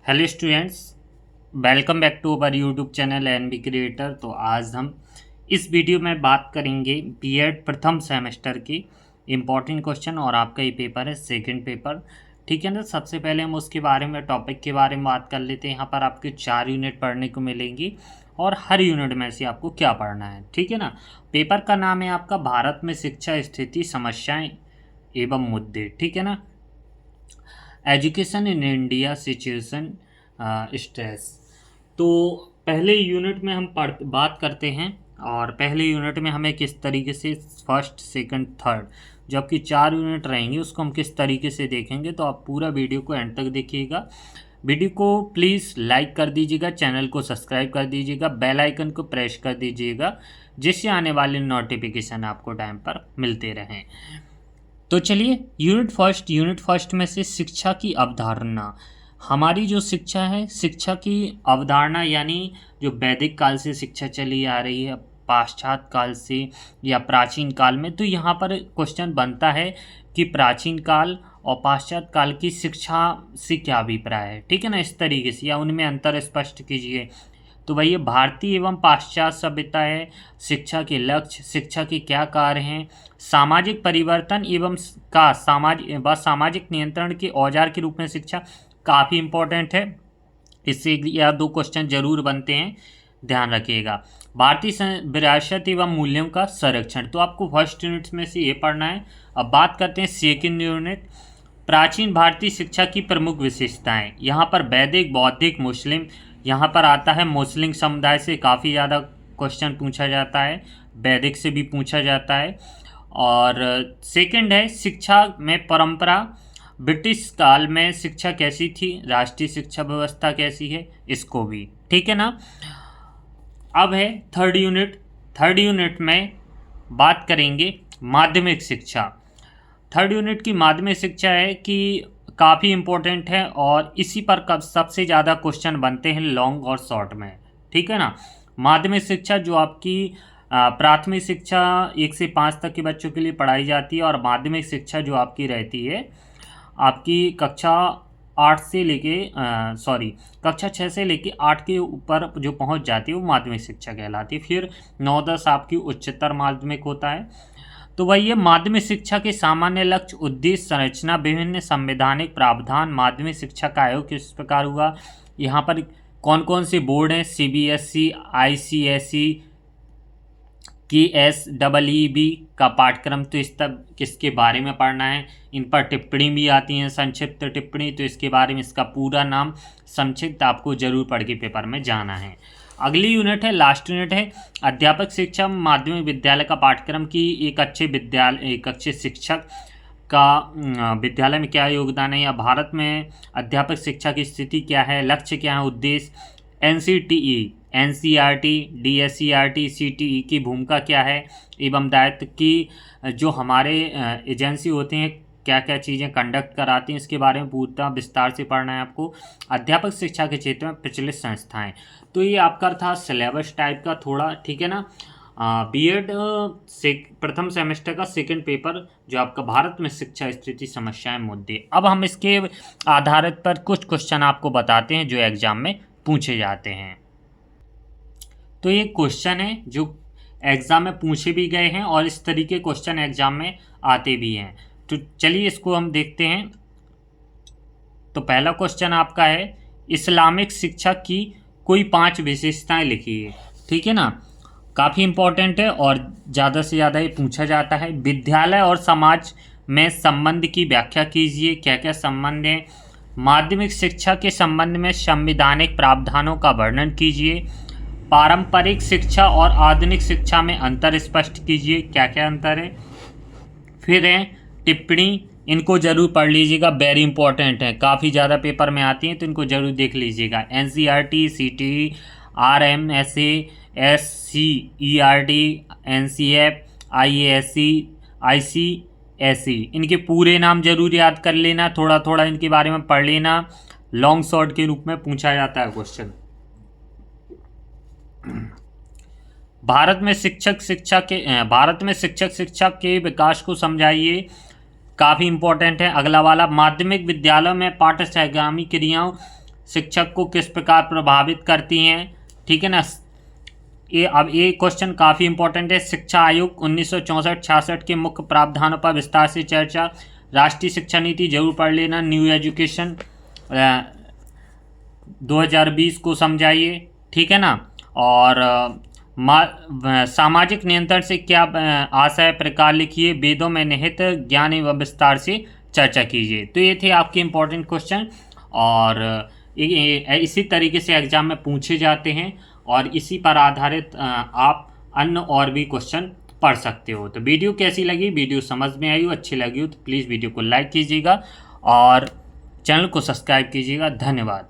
Hello students, welcome back to our YouTube channel NB creator. तो आज हम इस वीडियो में बात करेंगे बीएड प्रथम सेमेस्टर की इम्पॉर्टेंट क्वेश्चन और आपका ये पेपर है सेकंड पेपर। ठीक है ना। सबसे पहले हम उसके बारे में टॉपिक के बारे में बात कर लेते हैं। यहाँ पर आपके 4 यूनिट पढ़ने को मिलेंगी और हर यूनिट में से आपको क्या पढ़ना है। ठीक है ना। पेपर का नाम है आपका भारत में शिक्षा स्थिति समस्याएँ एवं मुद्दे। ठीक है ना। Education in India situation stress. तो पहले यूनिट में हम बात करते हैं और पहले यूनिट में हमें किस तरीके से फर्स्ट सेकंड थर्ड जो आपकी 4 यूनिट रहेंगी उसको हम किस तरीके से देखेंगे। तो आप पूरा वीडियो को एंड तक देखिएगा। वीडियो को प्लीज़ लाइक कर दीजिएगा, चैनल को सब्सक्राइब कर दीजिएगा, बेल आइकन को प्रेस कर दीजिएगा जिससे आने वाले नोटिफिकेशन आपको टाइम पर मिलते रहें। तो चलिए यूनिट फर्स्ट में से शिक्षा की अवधारणा। हमारी जो शिक्षा है, शिक्षा की अवधारणा यानी जो वैदिक काल से शिक्षा चली आ रही है, पाश्चात्य काल से या प्राचीन काल में। तो यहाँ पर क्वेश्चन बनता है कि प्राचीन काल और पाश्चात्य काल की शिक्षा से क्या अभिप्राय है। ठीक है ना। इस तरीके से या उनमें अंतर स्पष्ट कीजिए। तो भैया भारतीय एवं पाश्चात्य सभ्यता है, शिक्षा के लक्ष्य, शिक्षा के क्या कार्य हैं, सामाजिक परिवर्तन एवं सामाजिक नियंत्रण के औजार के रूप में शिक्षा काफ़ी इम्पोर्टेंट है। इससे या 2 क्वेश्चन जरूर बनते हैं, ध्यान रखिएगा। भारतीय विरासत एवं मूल्यों का संरक्षण, तो आपको फर्स्ट यूनिट में से ये पढ़ना है। अब बात करते हैं सेकेंड यूनिट, प्राचीन भारतीय शिक्षा की प्रमुख विशेषताएं। यहाँ पर वैदिक, बौद्धिक, मुस्लिम, यहाँ पर आता है मुस्लिम समुदाय से काफ़ी ज़्यादा क्वेश्चन पूछा जाता है, वैदिक से भी पूछा जाता है। और सेकंड है शिक्षा में परंपरा, ब्रिटिश काल में शिक्षा कैसी थी, राष्ट्रीय शिक्षा व्यवस्था कैसी है, इसको भी। ठीक है ना। अब है थर्ड यूनिट में बात करेंगे माध्यमिक शिक्षा। थर्ड यूनिट की माध्यमिक शिक्षा है कि काफ़ी इम्पोर्टेंट है और इसी पर कब सबसे ज़्यादा क्वेश्चन बनते हैं लॉन्ग और शॉर्ट में। ठीक है ना। माध्यमिक शिक्षा जो आपकी प्राथमिक शिक्षा 1 से 5 तक के बच्चों के लिए पढ़ाई जाती है और माध्यमिक शिक्षा जो आपकी रहती है आपकी कक्षा 6 से लेके 8 के ऊपर जो पहुंच जाती है वो माध्यमिक शिक्षा कहलाती है। फिर 9-10 आपकी उच्चतर माध्यमिक होता है। तो वही है माध्यमिक शिक्षा के सामान्य लक्ष्य, उद्देश्य, संरचना, विभिन्न संवैधानिक प्रावधान। माध्यमिक शिक्षा का आयोग किस प्रकार हुआ, यहाँ पर कौन कौन से बोर्ड हैं, CBSE, ICSE, KSEEB का पाठ्यक्रम। तो इस तब किसके बारे में पढ़ना है, इन पर टिप्पणी भी आती है, संक्षिप्त टिप्पणी। तो इसके बारे में इसका पूरा नाम संक्षिप्त आपको जरूर पढ़ के पेपर में जाना है। अगली यूनिट है, लास्ट यूनिट है अध्यापक शिक्षा माध्यमिक विद्यालय का पाठ्यक्रम की एक अच्छे शिक्षक का विद्यालय में क्या योगदान है या भारत में अध्यापक शिक्षा की स्थिति क्या है, लक्ष्य क्या है, उद्देश्य, NCTE, NCERT, DSCERT, CTE की भूमिका क्या है एवं दायित्व की जो हमारे एजेंसी होते हैं क्या क्या चीज़ें कंडक्ट कराती हैं, इसके बारे में पूरा विस्तार से पढ़ना है आपको। अध्यापक शिक्षा के क्षेत्र में प्रचलित संस्थाएं। तो ये आपका था सिलेबस टाइप का थोड़ा। ठीक है ना। बीएड से प्रथम सेमेस्टर का सेकंड पेपर जो आपका भारत में शिक्षा स्थिति समस्याएं मुद्दे। अब हम इसके आधारित पर कुछ क्वेश्चन आपको बताते हैं जो एग्जाम में पूछे जाते हैं। तो ये क्वेश्चन है जो एग्ज़ाम में पूछे भी गए हैं और इस तरीके क्वेश्चन एग्ज़ाम में आते भी हैं। तो चलिए इसको हम देखते हैं। तो पहला क्वेश्चन आपका है इस्लामिक शिक्षा की कोई 5 विशेषताएं लिखिए। ठीक है ना। काफ़ी इम्पोर्टेंट है और ज़्यादा से ज़्यादा ये पूछा जाता है। विद्यालय और समाज में संबंध की व्याख्या कीजिए, क्या क्या संबंध हैं। माध्यमिक शिक्षा के संबंध में संवैधानिक प्रावधानों का वर्णन कीजिए। पारंपरिक शिक्षा और आधुनिक शिक्षा में अंतर स्पष्ट कीजिए, क्या क्या अंतर है। फिर है टिप्पणी, इनको जरूर पढ़ लीजिएगा, वेरी इंपॉर्टेंट है, काफ़ी ज़्यादा पेपर में आती हैं तो इनको जरूर देख लीजिएगा। NCERT, CTE, RMSA, SCERT, NCF, IASE, ICSE, इनके पूरे नाम जरूर याद कर लेना, थोड़ा थोड़ा इनके बारे में पढ़ लेना। लॉन्ग शॉर्ट के रूप में पूछा जाता है क्वेश्चन। भारत में शिक्षक शिक्षा के विकास को समझाइए, काफ़ी इंपॉर्टेंट है। अगला वाला माध्यमिक विद्यालयों में पाठ्य सहगामी क्रियाओं शिक्षक को किस प्रकार प्रभावित करती हैं, ठीक है ना। ये क्वेश्चन काफ़ी इंपॉर्टेंट है। शिक्षा आयोग 1964-66 के मुख्य प्रावधानों पर विस्तार से चर्चा। राष्ट्रीय शिक्षा नीति जरूर पढ़ लेना। न्यू एजुकेशन 2020 को समझाइए, ठीक है ना। और सामाजिक नियंत्रण से क्या आशय प्रकार लिखिए। वेदों में निहित ज्ञान एवं विस्तार से चर्चा कीजिए। तो ये थे आपके इम्पोर्टेंट क्वेश्चन, और इसी तरीके से एग्जाम में पूछे जाते हैं, और इसी पर आधारित आप अन्य और भी क्वेश्चन पढ़ सकते हो। तो वीडियो कैसी लगी, वीडियो समझ में आई हो, अच्छी लगी हो तो प्लीज़ वीडियो को लाइक कीजिएगा और चैनल को सब्सक्राइब कीजिएगा। धन्यवाद।